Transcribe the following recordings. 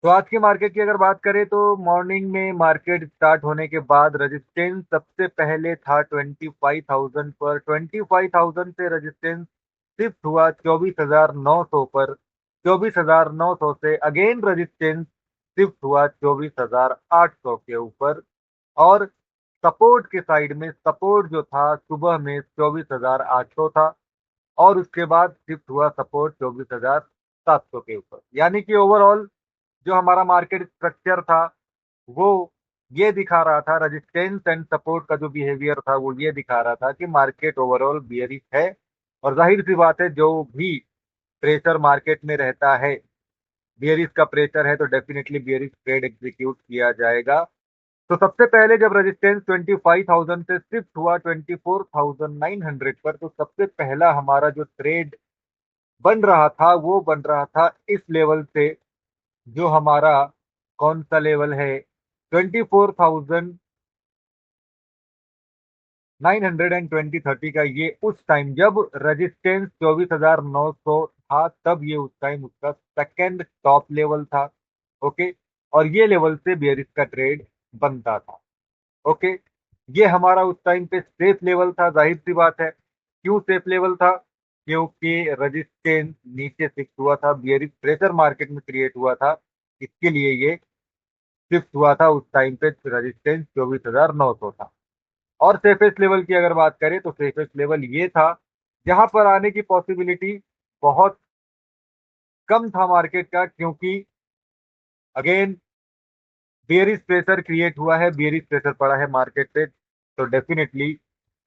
तो आज की मार्केट की अगर बात करें तो मॉर्निंग में मार्केट स्टार्ट होने के बाद रेजिस्टेंस सबसे पहले था 25,000 पर। 25,000 से रेजिस्टेंस शिफ्ट हुआ 24,900 पर। 24,900 से अगेन रेजिस्टेंस शिफ्ट हुआ 24,800 के ऊपर। और सपोर्ट के साइड में सपोर्ट जो था सुबह में 24,800 था। और उसके बाद शिफ्ट हुआ सपोर्ट 24,700 के ऊपर। यानी कि ओवरऑल जो हमारा मार्केट स्ट्रक्चर था वो ये दिखा रहा था, रेजिस्टेंस एंड सपोर्ट का जो बिहेवियर था वो ये दिखा रहा था कि मार्केट ओवरऑल बियरिश है। और जाहिर सी बात है, जो भी प्रेशर मार्केट में रहता है, बियरिश का प्रेशर है तो डेफिनेटली बियरिश ट्रेड एग्जीक्यूट किया जाएगा। तो सबसे पहले जब रेजिस्टेंस 25,000 से शिफ्ट हुआ 24,900 पर, तो सबसे पहला हमारा जो ट्रेड बन रहा था वो बन रहा था इस लेवल से, जो हमारा कौन सा लेवल है, 24,920 का। ये उस टाइम जब रेजिस्टेंस 24,900 था, तब ये उस टाइम उसका सेकंड टॉप लेवल था। ओके। और ये लेवल से बेयरिश का ट्रेड बनता था। ओके। ये हमारा उस टाइम पे सेफ लेवल था। जाहिर सी बात है, क्यों सेफ लेवल था? क्योंकि रेजिस्टेंस नीचे शिफ्ट हुआ था, बियरिश प्रेशर मार्केट में क्रिएट हुआ था। इसके लिए ये शिफ्ट हुआ था। उस टाइम पे रेजिस्टेंस 24,900 था। और सेफेस्ट लेवल की अगर बात करें तो सेफेस्ट लेवल ये था जहां पर आने की पॉसिबिलिटी बहुत कम था मार्केट का, क्योंकि अगेन बेयरिश प्रेशर क्रिएट हुआ है, बेयरिश प्रेशर पड़ा है मार्केट पे। तो डेफिनेटली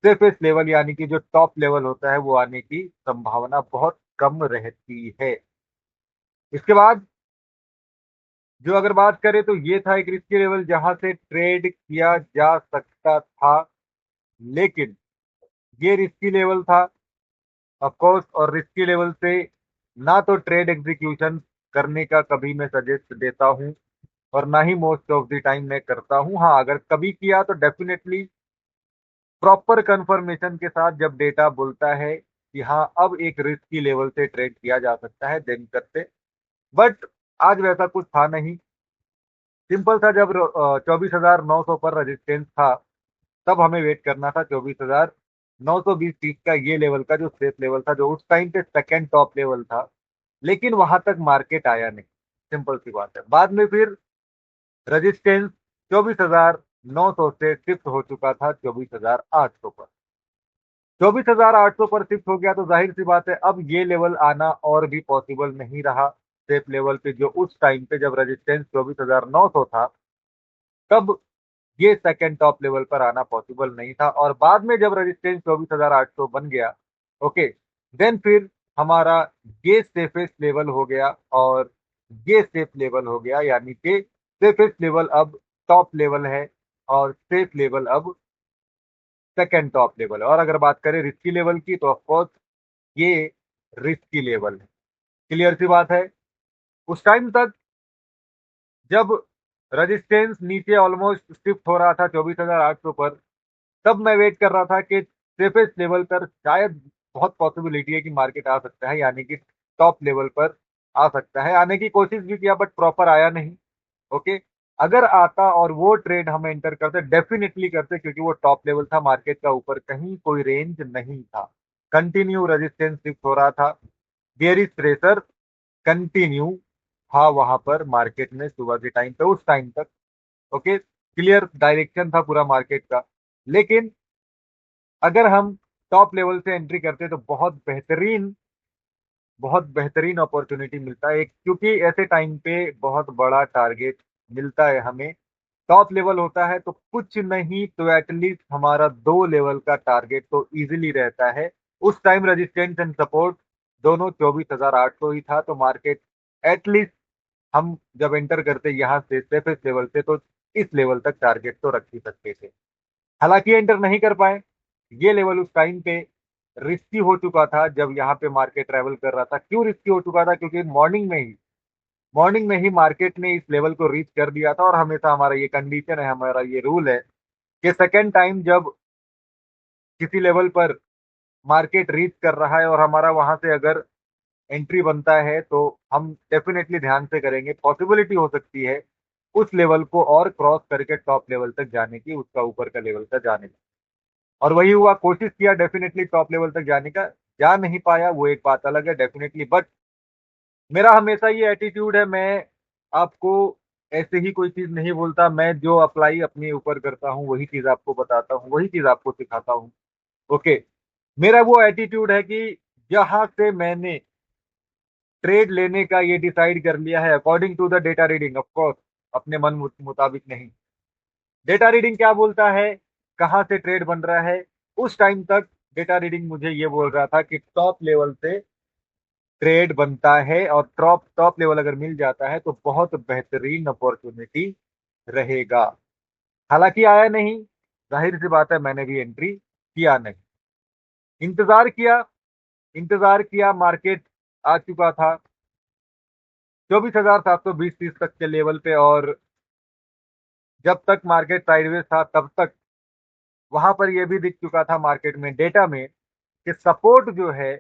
सेफेस्ट लेवल यानी कि जो टॉप लेवल होता है वो आने की संभावना बहुत कम रहती है। इसके बाद जो अगर बात करें तो ये था एक रिस्की लेवल जहां से ट्रेड किया जा सकता था। लेकिन ये रिस्की लेवल था ऑफ कोर्स, और रिस्की लेवल से ना तो ट्रेड एग्जीक्यूशन करने का कभी मैं सजेस्ट देता हूं, और ना ही मोस्ट ऑफ द टाइम मैं करता हूं। हाँ, अगर कभी किया तो डेफिनेटली प्रॉपर कंफर्मेशन के साथ, जब डेटा बोलता है कि हाँ अब एक रिस्की लेवल से ट्रेड किया जा सकता है, देन करते। बट आज वैसा कुछ था नहीं। सिंपल था, जब 24,900 पर रेजिस्टेंस था तब हमें वेट करना था 24,920 पीस का, ये लेवल का जो सेफ लेवल था, जो उस टाइम पे सेकंड टॉप लेवल था। लेकिन वहां तक मार्केट आया नहीं। सिंपल सी बात है, बाद में फिर रेजिस्टेंस 24,900 से शिफ्ट हो चुका था 24,800 पर। 24,800 पर शिफ्ट हो गया तो जाहिर सी बात है अब ये लेवल आना और भी पॉसिबल नहीं रहा। सेफ लेवल पे जो उस टाइम पे जब रेजिस्टेंस 24,900 था, तब ये सेकंड टॉप लेवल पर आना पॉसिबल नहीं था। और बाद में जब रेजिस्टेंस 24,800 बन गया, ओके, देन फिर हमारा ये सेफेस्ट लेवल हो गया। और ये सेफ लेवल हो गया, यानी कि सेफेस्ट लेवल अब टॉप लेवल है, और सेफ लेवल अब सेकंड टॉप लेवल है। और अगर बात करें रिस्की लेवल की तो ऑफकोर्स ये रिस्की लेवल है। क्लियर सी बात है। उस टाइम तक जब रेजिस्टेंस नीचे ऑलमोस्ट शिफ्ट हो रहा था 24,800 पर, तब मैं वेट कर रहा था कि सेफेस्ट लेवल पर शायद बहुत पॉसिबिलिटी है कि मार्केट आ सकता है, यानी कि टॉप लेवल पर आ सकता है। आने की कोशिश भी किया बट प्रॉपर आया नहीं। ओके। अगर आता और वो ट्रेड हम एंटर करते, डेफिनेटली करते, क्योंकि वो टॉप लेवल था मार्केट का, ऊपर कहीं कोई रेंज नहीं था। कंटिन्यू रेजिस्टेंस शिफ्ट हो रहा था, बेयरिश प्रेशर कंटिन्यू था वहां पर मार्केट में सुबह के टाइम पे, उस टाइम तक। ओके। क्लियर डायरेक्शन था पूरा मार्केट का। लेकिन अगर हम टॉप लेवल से एंट्री करते तो बहुत बेहतरीन अपॉर्चुनिटी मिलता है, क्योंकि ऐसे टाइम पे बहुत बड़ा टारगेट मिलता है हमें। टॉप लेवल होता है तो कुछ नहीं तो एटलीस्ट हमारा 2 लेवल का टारगेट तो इजीली रहता है। उस टाइम रेजिस्टेंस एंड सपोर्ट दोनों 24,800 ही था, तो मार्केट एटलीस्ट हम जब एंटर करते यहाँ से सेफेस्ट लेवल से, तो इस लेवल तक टारगेट तो रख ही सकते थे। हालांकि एंटर नहीं कर पाए। ये लेवल उस टाइम पे रिस्की हो चुका था जब यहाँ पे मार्केट ट्रेवल कर रहा था। क्यों रिस्की हो चुका था? क्योंकि मॉर्निंग में ही मार्केट ने इस लेवल को रीच कर दिया था। और हमेशा हमारा ये कंडीशन है, हमारा ये रूल है कि सेकेंड टाइम जब किसी लेवल पर मार्केट रीच कर रहा है और हमारा वहां से अगर एंट्री बनता है तो हम डेफिनेटली ध्यान से करेंगे। पॉसिबिलिटी हो सकती है उस लेवल को और क्रॉस करके टॉप लेवल तक जाने की, उसका ऊपर का लेवल तक जाने की। और वही हुआ, कोशिश किया डेफिनेटली टॉप लेवल तक जाने का, जा नहीं पाया वो एक बात अलग है डेफिनेटली। बट मेरा हमेशा ये एटीट्यूड है, मैं आपको ऐसे ही कोई चीज नहीं बोलता, मैं जो अप्लाई अपने ऊपर करता हूँ वही चीज आपको बताता हूँ, वही चीज आपको सिखाता हूँ। ओके, मेरा वो एटीट्यूड है कि जहां से मैंने ट्रेड लेने का ये डिसाइड कर लिया है according to the data reading, of course अपने मन मुताबिक नहीं। डेटा रीडिंग क्या बोलता है, कहाँ से ट्रेड बन रहा है, उस टाइम तक डेटा रीडिंग मुझे ये बोल रहा था कि टॉप लेवल से ट्रेड बनता है, और टॉप टॉप लेवल अगर मिल जाता है तो बहुत बेहतरीन अपॉर्चुनिटी रहेगा। हालांकि आया नहीं, जाहिर सी बात है मैंने भी एंट्री किया नहीं। इंतजार किया, इंतजार किया, मार्केट आ चुका था 24,720 तक के लेवल पे, और जब तक मार्केट साइडवेज था तब तक वहां पर यह भी दिख चुका था मार्केट में डेटा में कि सपोर्ट जो है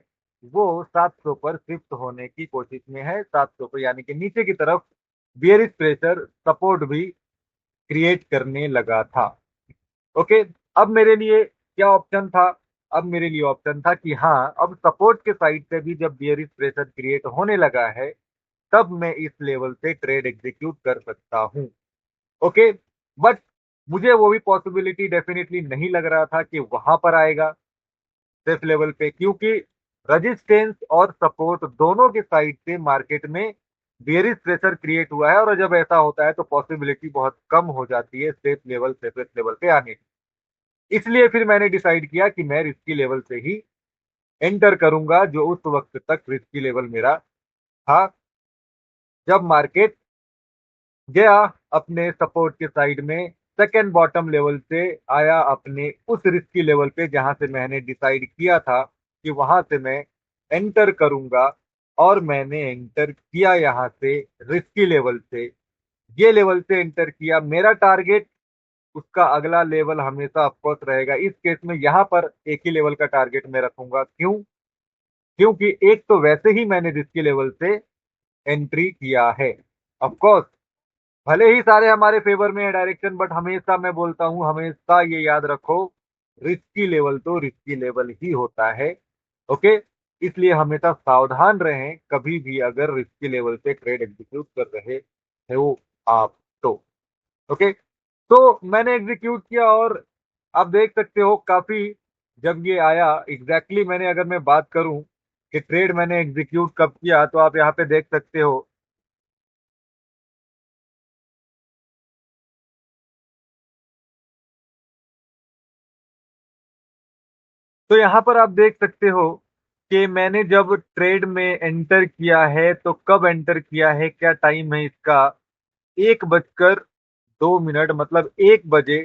वो 700 पर शिफ्ट होने की कोशिश में है। 700 पर यानी कि नीचे की तरफ बियरिश प्रेशर सपोर्ट भी क्रिएट करने लगा था। ओके, अब मेरे लिए क्या ऑप्शन था, अब मेरे लिए ऑप्शन था कि हाँ, अब सपोर्ट के साइड से भी जब बियरिश प्रेशर क्रिएट होने लगा है तब मैं इस लेवल से ट्रेड एग्जीक्यूट कर सकता हूँ। ओके, बट मुझे वो भी पॉसिबिलिटी डेफिनेटली नहीं लग रहा था कि वहां पर आएगा सेफ लेवल पे, क्योंकि रजिस्टेंस और सपोर्ट दोनों के साइड से मार्केट में बेयरिश प्रेशर क्रिएट हुआ है, और जब ऐसा होता है तो पॉसिबिलिटी बहुत कम हो जाती है सेफ लेवल सेफेस्ट लेवल पे आने की। इसलिए फिर मैंने डिसाइड किया कि मैं रिस्की लेवल से ही एंटर करूंगा, जो उस वक्त तक रिस्की लेवल मेरा था, जब मार्केट गया अपने सपोर्ट के साइड में, सेकेंड बॉटम लेवल से आया अपने उस रिस्की लेवल पे जहां से मैंने डिसाइड किया था कि वहां से मैं एंटर करूंगा। और मैंने एंटर किया यहां से रिस्की लेवल से, ये लेवल से एंटर किया। मेरा टारगेट उसका अगला लेवल हमेशा ऑफकोर्स रहेगा, इस केस में यहाँ पर एक ही लेवल का टारगेट मैं रखूंगा। क्यों? क्योंकि एक तो वैसे ही मैंने रिस्की लेवल से एंट्री किया है। ऑफकोर्स भले ही सारे हमारे फेवर में है डायरेक्शन, बट हमेशा मैं बोलता हूं, हमेशा ये याद रखो, रिस्की लेवल तो रिस्की लेवल ही होता है। ओके, इसलिए हमेशा सावधान रहें कभी भी अगर रिस्की लेवल से ट्रेड एग्जीक्यूट कर रहे हो आप तो। ओके, तो मैंने एग्जीक्यूट किया, और आप देख सकते हो काफी, जब ये आया एग्जैक्टली मैंने अगर मैं बात करूं कि ट्रेड मैंने एग्जीक्यूट कब किया, तो आप यहाँ पे देख सकते हो। तो यहाँ पर आप देख सकते हो कि मैंने जब ट्रेड में एंटर किया है तो कब एंटर किया है, क्या टाइम है इसका, 1:02, मतलब 1 बजे।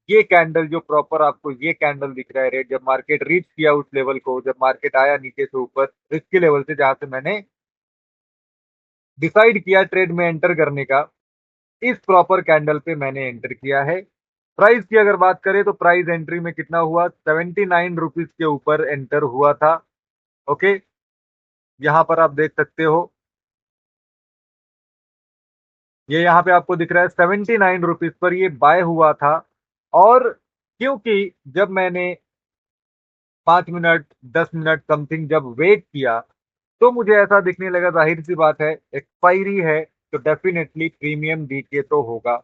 ये कैंडल जो प्रॉपर आपको ये कैंडल दिख रहा है रेड, जब मार्केट रीच किया उस लेवल को, जब मार्केट आया नीचे से ऊपर रिस्की लेवल से जहां से मैंने डिसाइड किया ट्रेड में एंटर करने का, इस प्रॉपर कैंडल पे मैंने एंटर किया है। प्राइस की अगर बात करें तो प्राइस एंट्री में कितना हुआ, 79 रुपीज के ऊपर एंटर हुआ था। ओके, यहाँ पर आप देख सकते हो, ये यहाँ पे आपको दिख रहा है 79 रुपीज पर ये बाय हुआ था। और क्योंकि जब मैंने 5 मिनट 10 मिनट समथिंग जब वेट किया, तो मुझे ऐसा दिखने लगा, जाहिर सी बात है एक्सपायरी है तो डेफिनेटली प्रीमियम डीके तो होगा,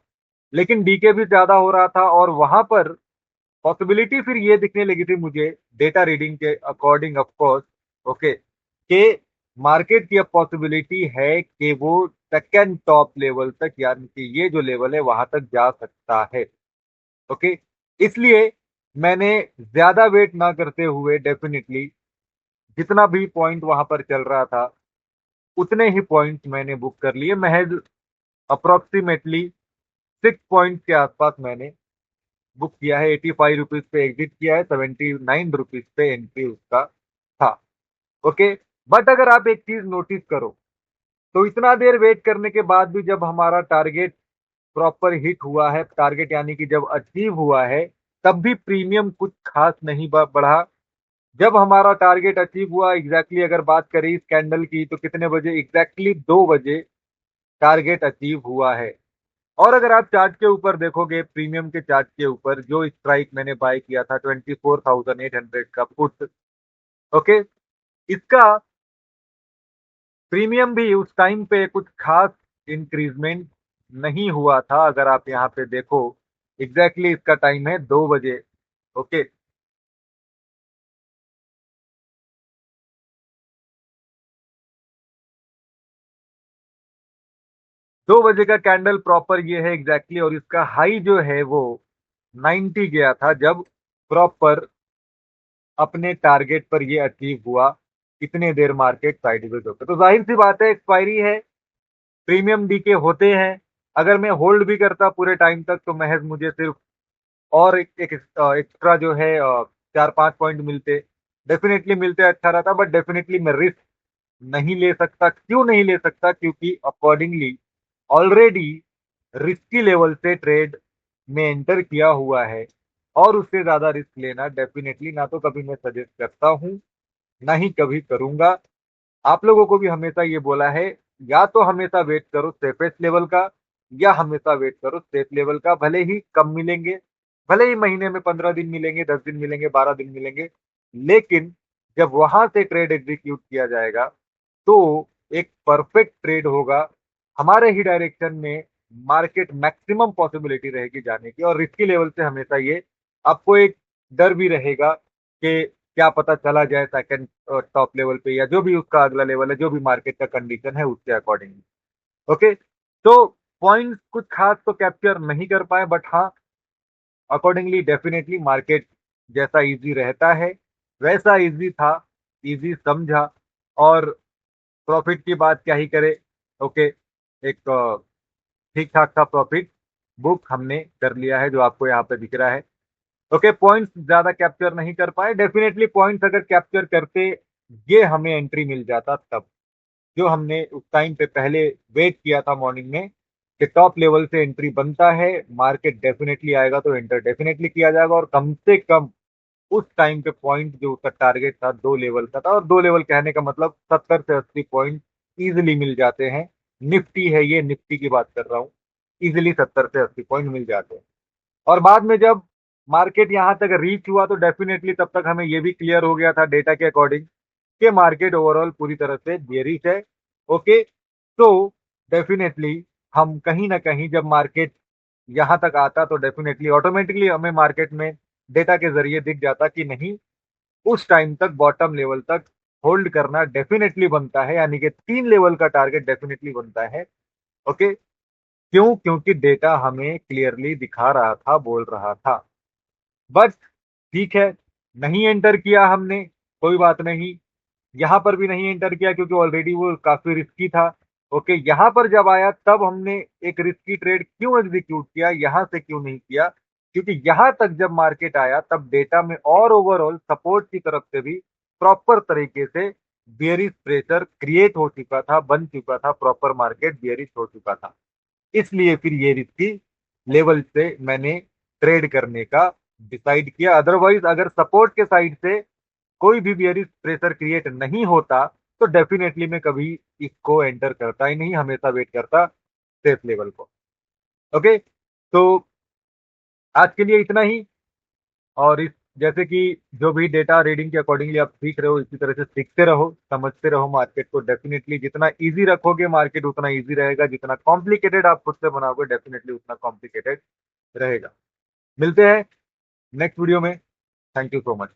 लेकिन डीके भी ज्यादा हो रहा था। और वहां पर पॉसिबिलिटी फिर ये दिखने लगी थी मुझे डेटा रीडिंग के अकॉर्डिंग, ऑफ कोर्स, ओके, कि मार्केट की अब पॉसिबिलिटी है कि वो सेकेंड टॉप लेवल तक, यानी कि ये जो लेवल है वहां तक जा सकता है। ओके, इसलिए मैंने ज्यादा वेट ना करते हुए डेफिनेटली जितना भी पॉइंट वहां पर चल रहा था उतने ही पॉइंट मैंने बुक कर लिए, महज अप्रोक्सीमेटली 6 पॉइंट के आसपास मैंने बुक किया है। 85 रुपीज पे एग्जिट किया है, 79 रुपीज पे एंट्री उसका था। ओके, बट अगर आप एक चीज नोटिस करो, तो इतना देर वेट करने के बाद भी जब हमारा टारगेट प्रॉपर हिट हुआ है, टारगेट यानी कि जब अचीव हुआ है, तब भी प्रीमियम कुछ खास नहीं बढ़ा, जब हमारा टारगेट अचीव हुआ एग्जैक्टली अगर बात करें इस कैंडल की तो कितने बजे, एग्जैक्टली 2 बजे टारगेट अचीव हुआ है। और अगर आप चार्ट के ऊपर देखोगे, प्रीमियम के चार्ट के ऊपर, जो स्ट्राइक मैंने बाय किया था 24,800 का पुट, ओके, इसका प्रीमियम भी उस टाइम पे कुछ खास इंक्रीजमेंट नहीं हुआ था। अगर आप यहाँ पे देखो एग्जैक्टली इसका टाइम है 2 बजे, ओके। 2 बजे का कैंडल प्रॉपर ये है एग्जैक्टली, और इसका हाई जो है वो 90 गया था जब प्रॉपर अपने टारगेट पर ये अचीव हुआ। कितने देर मार्केट साइडवेज होता, तो जाहिर सी बात है एक्सपायरी है, प्रीमियम डी के होते हैं। अगर मैं होल्ड भी करता पूरे टाइम तक तो महज मुझे सिर्फ और एक एक्स्ट्रा जो है 4-5 पॉइंट मिलते, डेफिनेटली मिलते, अच्छा रहता। बट डेफिनेटली मैं रिस्क नहीं ले सकता। क्यों नहीं ले सकता? क्योंकि अकॉर्डिंगली ऑलरेडी रिस्की लेवल से ट्रेड में एंटर किया हुआ है, और उससे ज्यादा रिस्क लेना डेफिनेटली ना तो कभी मैं सजेस्ट करता हूं, ना ही कभी करूंगा। आप लोगों को भी हमेशा ये बोला है, या तो हमेशा वेट करो सेफेस्ट लेवल का, या हमेशा वेट करो सेफ लेवल का। भले ही कम मिलेंगे, भले ही महीने में 15 दिन मिलेंगे, 10 दिन मिलेंगे, 12 दिन मिलेंगे, लेकिन जब वहां से ट्रेड एग्जीक्यूट किया जाएगा तो एक परफेक्ट ट्रेड होगा। हमारे ही डायरेक्शन में मार्केट मैक्सिमम पॉसिबिलिटी रहेगी जाने की, और रिस्की लेवल से हमेशा ये आपको एक डर भी रहेगा कि क्या पता चला जाए सेकंड टॉप लेवल पे, या जो भी उसका अगला लेवल है, जो भी मार्केट का कंडीशन है उसके अकॉर्डिंगली, ओके। तो पॉइंट्स कुछ खास तो कैप्चर नहीं कर पाए, बट हाँ अकॉर्डिंगली डेफिनेटली मार्केट जैसा इजी रहता है वैसा इजी था, इजी समझा। और प्रॉफिट की बात क्या ही करे, ओके। एक ठीक ठाक सा प्रॉफिट बुक हमने कर लिया है, जो आपको यहाँ पे दिख रहा है, ओके। पॉइंट्स ज्यादा कैप्चर नहीं कर पाए, डेफिनेटली पॉइंट्स अगर कैप्चर करते, ये हमें एंट्री मिल जाता तब, जो हमने उस टाइम पे पहले वेट किया था मॉर्निंग में कि टॉप लेवल से एंट्री बनता है, मार्केट डेफिनेटली आएगा तो एंटर डेफिनेटली किया जाएगा। और कम से कम उस टाइम पे पॉइंट जो उसका टारगेट था 2 लेवल का था, और 2 लेवल कहने का मतलब 70 से 80 पॉइंट इजिली मिल जाते हैं। निफ्टी है ये, निफ्टी की बात कर रहा हूँ, इजिली 70 से 80 पॉइंट मिल जाते हैं। और बाद में जब मार्केट यहाँ तक रीच हुआ तो डेफिनेटली तब तक हमें ये भी क्लियर हो गया था डेटा के अकॉर्डिंग कि मार्केट ओवरऑल पूरी तरह से बेरिश है, ओके। तो डेफिनेटली हम कहीं ना कहीं जब मार्केट यहाँ तक आता तो डेफिनेटली ऑटोमेटिकली हमें मार्केट में डेटा के जरिए दिख जाता कि नहीं, उस टाइम तक बॉटम लेवल तक होल्ड करना डेफिनेटली बनता है, यानी कि 3 लेवल का टारगेट डेफिनेटली बनता है, ओके। क्यों? क्योंकि डेटा हमें क्लियरली दिखा रहा था, बोल रहा था। बट ठीक है, नहीं एंटर किया हमने, कोई बात नहीं। यहाँ पर भी नहीं एंटर किया क्योंकि ऑलरेडी वो काफी रिस्की था, ओके। यहाँ पर जब आया तब हमने एक रिस्की ट्रेड क्यों एग्जीक्यूट किया, यहाँ से क्यों नहीं किया? क्योंकि यहाँ तक जब मार्केट आया तब डेटा में और ओवरऑल सपोर्ट की तरफ से भी प्रॉपर तरीके से बियरिश प्रेशर क्रिएट हो चुका था, बन चुका था, प्रॉपर मार्केट बियरिश हो चुका था। इसलिए फिर ये रिस्की लेवल से मैंने ट्रेड करने का डिसाइड किया। अदरवाइज अगर सपोर्ट के साइड से कोई भी बियरिश प्रेशर क्रिएट नहीं होता तो डेफिनेटली मैं कभी इसको एंटर करता ही नहीं, हमेशा वेट करता सेफ लेवल को, ओके। तो आज के लिए इतना ही। और इस जैसे कि जो भी डेटा रीडिंग के अकॉर्डिंगली आप सीख रहे हो, इसी तरह से सीखते रहो, समझते रहो मार्केट को। डेफिनेटली जितना इजी रखोगे मार्केट उतना इजी रहेगा, जितना कॉम्प्लिकेटेड आप खुद से बनाओगे डेफिनेटली उतना कॉम्प्लिकेटेड रहेगा। मिलते हैं नेक्स्ट वीडियो में। Thank you so much.